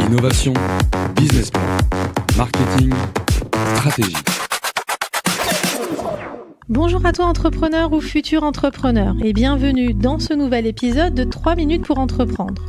Innovation, business plan, marketing, stratégie. Bonjour à toi entrepreneur ou futur entrepreneur et bienvenue dans ce nouvel épisode de 3 minutes pour entreprendre.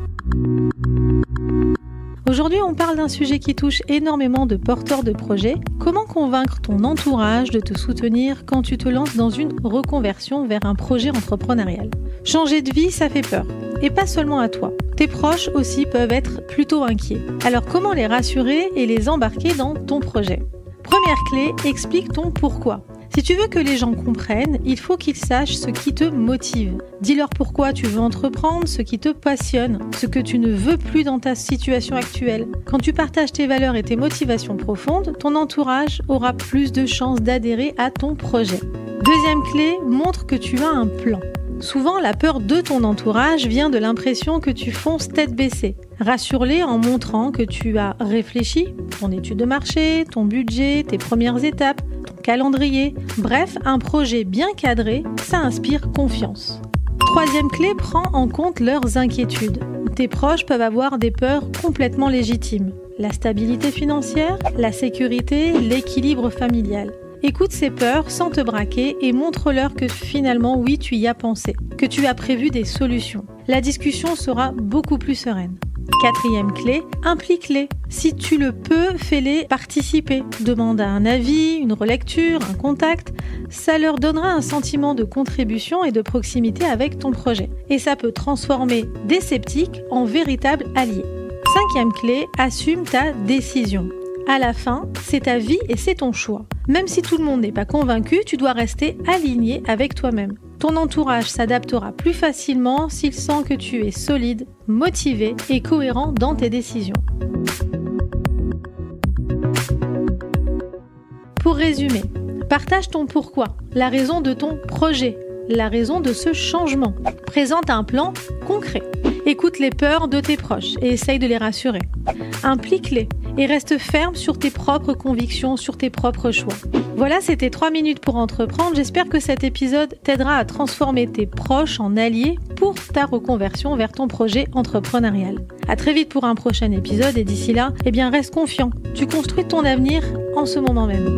Aujourd'hui, on parle d'un sujet qui touche énormément de porteurs de projets. Comment convaincre ton entourage de te soutenir quand tu te lances dans une reconversion vers un projet entrepreneurial ? Changer de vie, ça fait peur. Et pas seulement à toi. Tes proches aussi peuvent être plutôt inquiets. Alors comment les rassurer et les embarquer dans ton projet ? Première clé, explique ton pourquoi. Si tu veux que les gens comprennent, il faut qu'ils sachent ce qui te motive. Dis-leur pourquoi tu veux entreprendre, ce qui te passionne, ce que tu ne veux plus dans ta situation actuelle. Quand tu partages tes valeurs et tes motivations profondes, ton entourage aura plus de chances d'adhérer à ton projet. Deuxième clé, montre que tu as un plan. Souvent, la peur de ton entourage vient de l'impression que tu fonces tête baissée. Rassure-les en montrant que tu as réfléchi, ton étude de marché, ton budget, tes premières étapes, ton calendrier. Bref, un projet bien cadré, ça inspire confiance. Troisième clé, prends en compte leurs inquiétudes. Tes proches peuvent avoir des peurs complètement légitimes. La stabilité financière, la sécurité, l'équilibre familial. Écoute ces peurs sans te braquer et montre-leur que finalement, oui, tu y as pensé, que tu as prévu des solutions. La discussion sera beaucoup plus sereine. Quatrième clé, implique-les. Si tu le peux, fais-les participer. Demande un avis, une relecture, un contact. Ça leur donnera un sentiment de contribution et de proximité avec ton projet. Et ça peut transformer des sceptiques en véritables alliés. Cinquième clé, assume ta décision. À la fin, c'est ta vie et c'est ton choix. Même si tout le monde n'est pas convaincu, tu dois rester aligné avec toi-même. Ton entourage s'adaptera plus facilement s'il sent que tu es solide, motivé et cohérent dans tes décisions. Pour résumer, partage ton pourquoi, la raison de ton projet, la raison de ce changement. Présente un plan concret. Écoute les peurs de tes proches et essaye de les rassurer. Implique-les et reste ferme sur tes propres convictions, sur tes propres choix. Voilà, c'était 3 minutes pour entreprendre. J'espère que cet épisode t'aidera à transformer tes proches en alliés pour ta reconversion vers ton projet entrepreneurial. À très vite pour un prochain épisode et d'ici là, reste confiant. Tu construis ton avenir en ce moment même.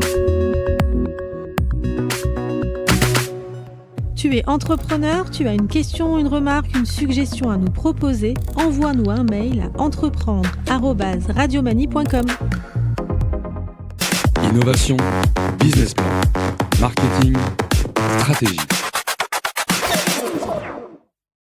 Tu es entrepreneur, tu as une question, une remarque, une suggestion à nous proposer, envoie-nous un mail à entreprendre@radiomanie.com. Innovation, business plan, marketing, stratégie.